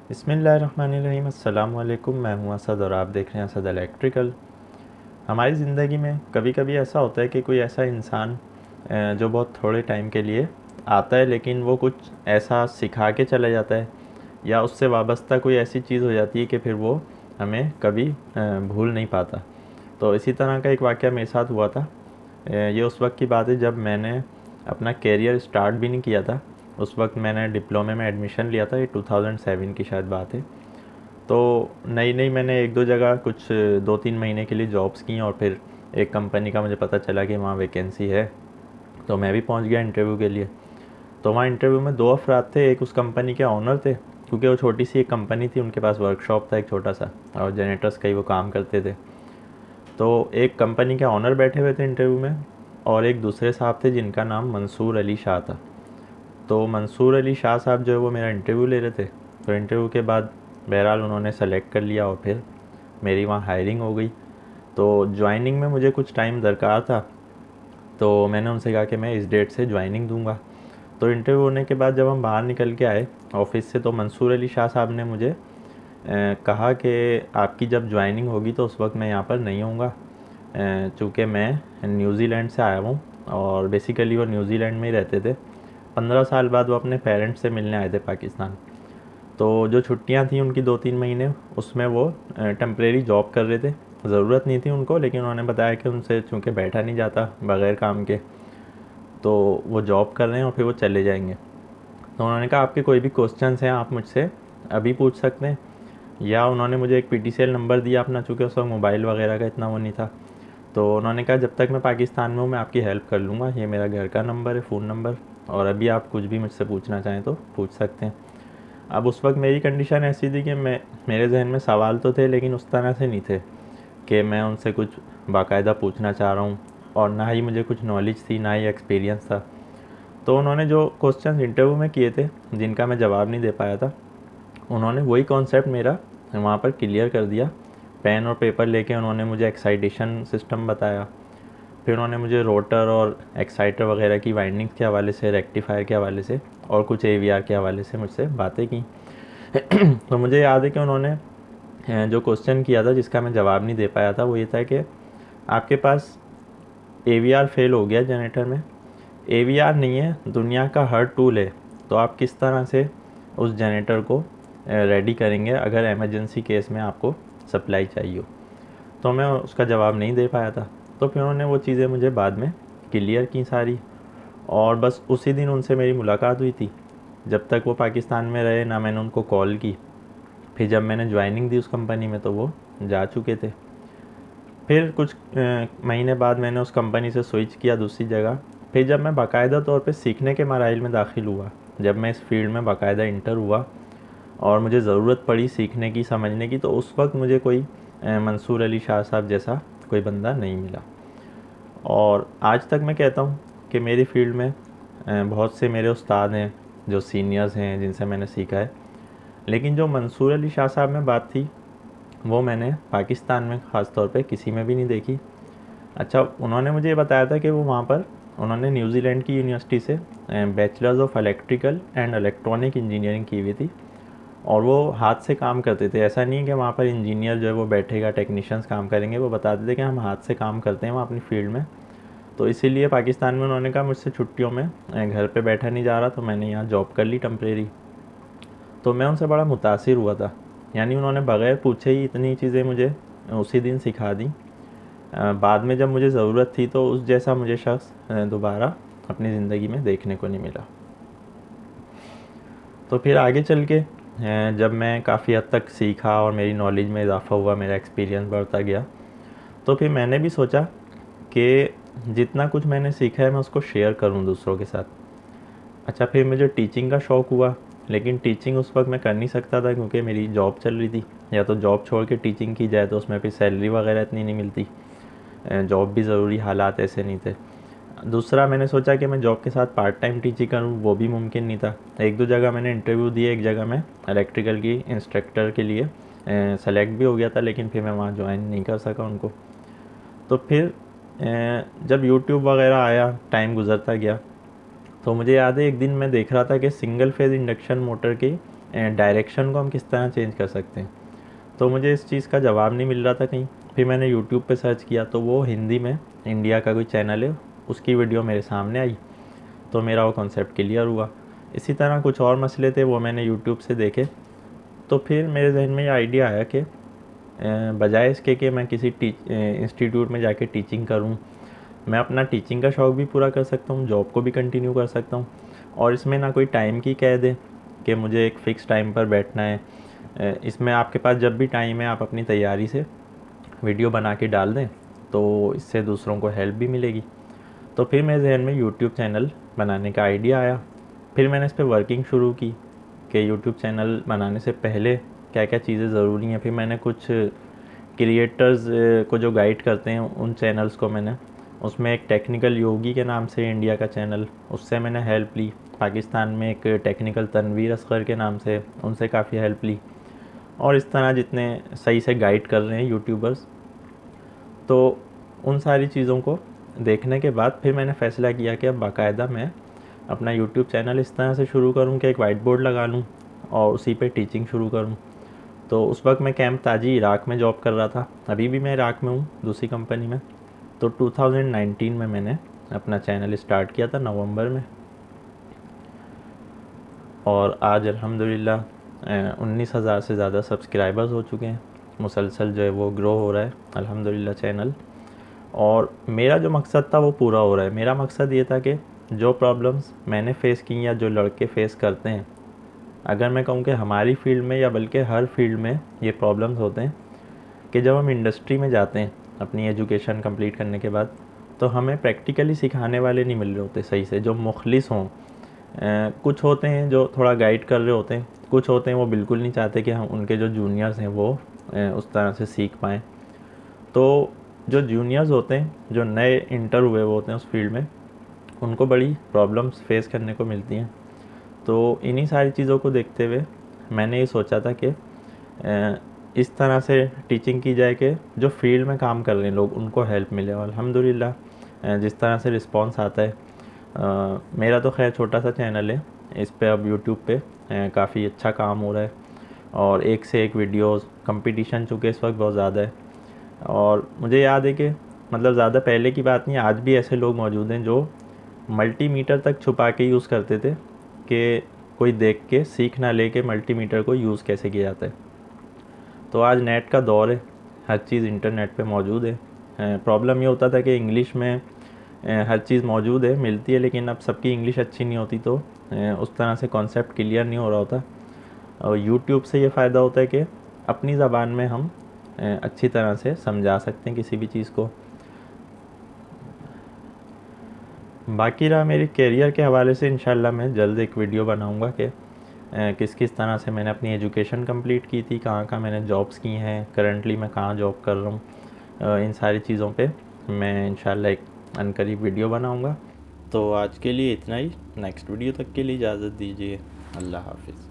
बिस्मिल्लाहिर्रहमानिर्रहीम। अस्सलाम वालेकुम। मैं हूं असद और आप देख रहे हैं असद इलेक्ट्रिकल। हमारी ज़िंदगी में कभी कभी ऐसा होता है कि कोई ऐसा इंसान जो बहुत थोड़े टाइम के लिए आता है, लेकिन वो कुछ ऐसा सिखा के चला जाता है या उससे वाबस्ता कोई ऐसी चीज़ हो जाती है कि फिर वो हमें कभी भूल नहीं पाता। तो इसी तरह का एक वाक़या मेरे साथ हुआ था। ये उस वक्त की बात है जब मैंने अपना कैरियर स्टार्ट भी नहीं किया था। उस वक्त मैंने डिप्लोमे में एडमिशन लिया था। ये 2007 की शायद बात है। तो नई नई मैंने एक दो जगह कुछ 2-3 महीने के लिए जॉब्स की और फिर एक कंपनी का मुझे पता चला कि वहाँ वैकेंसी है। तो मैं भी पहुँच गया इंटरव्यू के लिए। तो वहाँ इंटरव्यू में दो अफराद थे। एक उस कंपनी के ऑनर थे, क्योंकि वो छोटी सी एक कंपनी थी, उनके पास वर्कशॉप था एक छोटा सा और जनरेटर्स का ही वो काम करते थे। तो एक कंपनी के ऑनर बैठे हुए थे इंटरव्यू में और एक दूसरे साहब थे जिनका नाम मंसूर अली शाह था। तो मंसूर अली शाह साहब जो है वो मेरा इंटरव्यू ले रहे थे। तो इंटरव्यू के बाद बहरहाल उन्होंने सेलेक्ट कर लिया और फिर मेरी वहाँ हायरिंग हो गई। तो ज्वाइनिंग में मुझे कुछ टाइम दरकार था, तो मैंने उनसे कहा कि मैं इस डेट से ज्वाइनिंग दूंगा। तो इंटरव्यू होने के बाद जब हम बाहर निकल के आए ऑफिस से, तो मंसूर अली शाह साहब ने मुझे कहा कि आपकी जब ज्वाइनिंग होगी तो उस वक्त मैं यहाँ पर नहीं होऊंगा, चूँकि मैं न्यूज़ीलैंड से आया हूँ और बेसिकली वो न्यूज़ीलैंड में ही रहते थे। 15 साल बाद वो अपने पेरेंट्स से मिलने आए थे पाकिस्तान। तो जो छुट्टियां थी उनकी 2-3 महीने, उसमें वो टेम्परेरी जॉब कर रहे थे। ज़रूरत नहीं थी उनको, लेकिन उन्होंने बताया कि उनसे चूँकि बैठा नहीं जाता बग़ैर काम के, तो वो जॉब कर रहे हैं और फिर वो चले जाएंगे। तो उन्होंने कहा आपके कोई भी क्वेश्चंस हैं आप मुझसे अभी पूछ सकते हैं। या उन्होंने मुझे एक पीटीसीएल नंबर दिया अपना, चूँकि उस वक्त मोबाइल वगैरह का इतना वो नहीं था। तो उन्होंने कहा जब तक मैं पाकिस्तान में हूँ मैं आपकी हेल्प कर लूँगा, ये मेरा घर का नंबर है, फ़ोन नंबर, और अभी आप कुछ भी मुझसे पूछना चाहें तो पूछ सकते हैं। अब उस वक्त मेरी कंडीशन ऐसी थी कि मेरे जहन में सवाल तो थे, लेकिन उस तरह से नहीं थे कि मैं उनसे कुछ बाकायदा पूछना चाह रहा हूँ, और ना ही मुझे कुछ नॉलेज थी ना ही एक्सपीरियंस था। तो उन्होंने जो क्वेश्चन इंटरव्यू में किए थे जिनका मैं जवाब नहीं दे पाया था, उन्होंने वही कॉन्सेप्ट मेरा वहाँ पर क्लियर कर दिया। पेन और पेपर लेके उन्होंने मुझे एक्साइटेशन सिस्टम बताया। फिर उन्होंने मुझे रोटर और एक्साइटर वगैरह की वाइंडिंग्स के हवाले से, रेक्टिफायर के हवाले से और कुछ एवीआर के हवाले से मुझसे बातें की। तो मुझे याद है कि उन्होंने जो क्वेश्चन किया था जिसका मैं जवाब नहीं दे पाया था, वो ये था कि आपके पास एवीआर फेल हो गया जनरेटर में, एवीआर नहीं है दुनिया का हर टूल है, तो आप किस तरह से उस जनरेटर को रेडी करेंगे अगर इमरजेंसी केस में आपको सप्लाई चाहिए हो। तो मैं उसका जवाब नहीं दे पाया था। तो फिर उन्होंने वो चीज़ें मुझे बाद में क्लियर की सारी, और बस उसी दिन उनसे मेरी मुलाकात हुई थी। जब तक वो पाकिस्तान में रहे ना मैंने उनको कॉल की। फिर जब मैंने ज्वाइनिंग दी उस कंपनी में तो वो जा चुके थे। फिर कुछ महीने बाद मैंने उस कंपनी से स्विच किया दूसरी जगह। फिर जब मैं बाकायदा तौर पे सीखने के मराइल में दाखिल हुआ, जब मैं इस फील्ड में बाकायदा इंटर हुआ और मुझे ज़रूरत पड़ी सीखने की, समझने की, तो उस वक्त मुझे कोई मंसूर अली शाह साहब जैसा कोई बंदा नहीं मिला। और आज तक मैं कहता हूँ कि मेरी फील्ड में बहुत से मेरे उस्ताद हैं जो सीनियर्स हैं जिनसे मैंने सीखा है, लेकिन जो मंसूर अली शाह साहब में बात थी वो मैंने पाकिस्तान में ख़ास तौर पे किसी में भी नहीं देखी। अच्छा, उन्होंने मुझे ये बताया था कि वो वहाँ पर उन्होंने न्यूजीलैंड की यूनिवर्सिटी से bachelors of electrical and electronic engineering की हुई थी और वो हाथ से काम करते थे। ऐसा नहीं है कि वहाँ पर इंजीनियर जो है वो बैठेगा, टेक्नीशियंस काम करेंगे, वो बताते थे कि हम हाथ से काम करते हैं वहाँ अपनी फील्ड में। तो इसीलिए पाकिस्तान में उन्होंने कहा मुझसे छुट्टियों में घर पे बैठा नहीं जा रहा, तो मैंने यहाँ जॉब कर ली टेम्परेरी। तो मैं उनसे बड़ा मुतासिर हुआ था। यानी उन्होंने बग़ैर पूछे ही इतनी चीज़ें मुझे उसी दिन सिखा दी। बाद में जब मुझे ज़रूरत थी तो उस जैसा मुझे शख्स दोबारा अपनी ज़िंदगी में देखने को नहीं मिला। तो फिर आगे चल के जब मैं काफ़ी हद तक सीखा और मेरी नॉलेज में इजाफ़ा हुआ, मेरा एक्सपीरियंस बढ़ता गया, तो फिर मैंने भी सोचा कि जितना कुछ मैंने सीखा है मैं उसको शेयर करूं दूसरों के साथ। अच्छा, फिर मुझे टीचिंग का शौक़ हुआ, लेकिन टीचिंग उस वक्त मैं कर नहीं सकता था क्योंकि मेरी जॉब चल रही थी। या तो जॉब छोड़ के टीचिंग की जाए तो उसमें फिर सैलरी वगैरह इतनी नहीं मिलती, जॉब भी ज़रूरी, हालात ऐसे नहीं थे। दूसरा मैंने सोचा कि मैं जॉब के साथ पार्ट टाइम टीचिंग करूँ, वो भी मुमकिन नहीं था। एक दो जगह मैंने इंटरव्यू दिए, एक जगह मैं इलेक्ट्रिकल की इंस्ट्रक्टर के लिए सेलेक्ट भी हो गया था, लेकिन फिर मैं वहाँ ज्वाइन नहीं कर सका उनको। तो फिर जब यूट्यूब वगैरह आया, टाइम गुजरता गया, तो मुझे याद है एक दिन मैं देख रहा था कि सिंगल फेज़ इंडक्शन मोटर की डायरेक्शन को हम किस तरह चेंज कर सकते हैं। तो मुझे इस चीज़ का जवाब नहीं मिल रहा था कहीं। फिर मैंने यूट्यूब पे सर्च किया तो वो हिंदी में इंडिया का कोई चैनल है, उसकी वीडियो मेरे सामने आई, तो मेरा वो कॉन्सेप्ट क्लियर हुआ। इसी तरह कुछ और मसले थे, वो मैंने यूट्यूब से देखे। तो फिर मेरे जहन में ये आइडिया आया कि बजाय इसके कि मैं किसी इंस्टीट्यूट में जाके टीचिंग करूं, मैं अपना टीचिंग का शौक़ भी पूरा कर सकता हूं, जॉब को भी कंटिन्यू कर सकता हूं, और इसमें ना कोई टाइम की कैद है कि मुझे एक फ़िक्स टाइम पर बैठना है। इसमें आपके पास जब भी टाइम है आप अपनी तैयारी से वीडियो बना के डाल दें, तो इससे दूसरों को हेल्प भी मिलेगी। तो फिर मेरे जहन में यूट्यूब चैनल बनाने का आइडिया आया। फिर मैंने इस पर वर्किंग शुरू की कि यूट्यूब चैनल बनाने से पहले क्या क्या चीज़ें ज़रूरी हैं। फिर मैंने कुछ क्रिएटर्स को जो गाइड करते हैं उन चैनल्स को मैंने, उसमें एक टेक्निकल योगी के नाम से इंडिया का चैनल, उससे मैंने हेल्प ली। पाकिस्तान में एक टेक्निकल तनवीर असगर के नाम से, उनसे काफ़ी हेल्प ली। और इस तरह जितने सही से गाइड कर रहे हैं यूट्यूबर्स, तो उन सारी चीज़ों को देखने के बाद फिर मैंने फ़ैसला किया कि अब बाकायदा मैं अपना यूट्यूब चैनल इस तरह से शुरू करूं कि एक वाइट बोर्ड लगा लूं और उसी पे टीचिंग शुरू करूं। तो उस वक्त मैं कैंप ताजी इराक़ में जॉब कर रहा था, अभी भी मैं इराक़ में हूँ दूसरी कंपनी में। तो 2019 में मैंने अपना चैनल स्टार्ट किया था नवंबर में, और आज अल्हम्दुलिल्लाह 19,000 से ज़्यादा सब्सक्राइबर्स हो चुके हैं। मुसलसल जो है वो ग्रो हो रहा है अल्हम्दुलिल्लाह चैनल, और मेरा जो मकसद था वो पूरा हो रहा है। मेरा मकसद ये था कि जो प्रॉब्लम्स मैंने फ़ेस की या जो लड़के फ़ेस करते हैं, अगर मैं कहूँ कि हमारी फ़ील्ड में या बल्कि हर फील्ड में ये प्रॉब्लम्स होते हैं कि जब हम इंडस्ट्री में जाते हैं अपनी एजुकेशन कंप्लीट करने के बाद, तो हमें प्रैक्टिकली सिखाने वाले नहीं मिल रहे होते सही से, जो मुखलिस हों। कुछ होते हैं जो थोड़ा गाइड कर रहे होते हैं, कुछ होते हैं वो बिल्कुल नहीं चाहते कि हम उनके जो जूनियर्स हैं वो उस तरह से सीख पाएँ। तो जो जूनियर्स होते हैं, जो नए इंटर हुए वो होते हैं उस फील्ड में, उनको बड़ी प्रॉब्लम्स फेस करने को मिलती हैं। तो इन्हीं सारी चीज़ों को देखते हुए मैंने ये सोचा था कि इस तरह से टीचिंग की जाए कि जो फील्ड में काम कर रहे हैं लोग उनको हेल्प मिले। और अल्हम्दुलिल्लाह जिस तरह से रिस्पांस आता है, मेरा तो खैर छोटा सा चैनल है, इस पे अब यूट्यूब पे काफ़ी अच्छा काम हो रहा है, और एक से एक वीडियोस, कंपटीशन चूँकि इस वक्त बहुत ज़्यादा है। और मुझे याद है कि मतलब ज़्यादा पहले की बात नहीं, आज भी ऐसे लोग मौजूद हैं जो मल्टीमीटर तक छुपा के यूज़ करते थे कि कोई देख के सीख ना ले के मल्टीमीटर को यूज़ कैसे किया जाता है। तो आज नेट का दौर है, हर चीज़ इंटरनेट पे मौजूद है। प्रॉब्लम ये होता था कि इंग्लिश में हर चीज़ मौजूद है, मिलती है, लेकिन अब सबकी इंग्लिश अच्छी नहीं होती, तो उस तरह से कॉन्सेप्ट क्लियर नहीं हो रहा होता। और यूट्यूब से ये फ़ायदा होता है कि अपनी ज़बान में हम अच्छी तरह से समझा सकते हैं किसी भी चीज़ को। बाकी रहा मेरे करियर के हवाले से, इंशाल्लाह मैं जल्द एक वीडियो बनाऊंगा कि किस किस तरह से मैंने अपनी एजुकेशन कंप्लीट की थी, कहाँ मैंने जॉब्स की हैं, करंटली मैं कहाँ जॉब कर रहा हूँ। इन सारी चीज़ों पे मैं इंशाल्लाह एक अनकरीब वीडियो बनाऊंगा। तो आज के लिए इतना ही, नेक्स्ट वीडियो तक के लिए इजाज़त दीजिए। अल्लाह हाफ़िज़।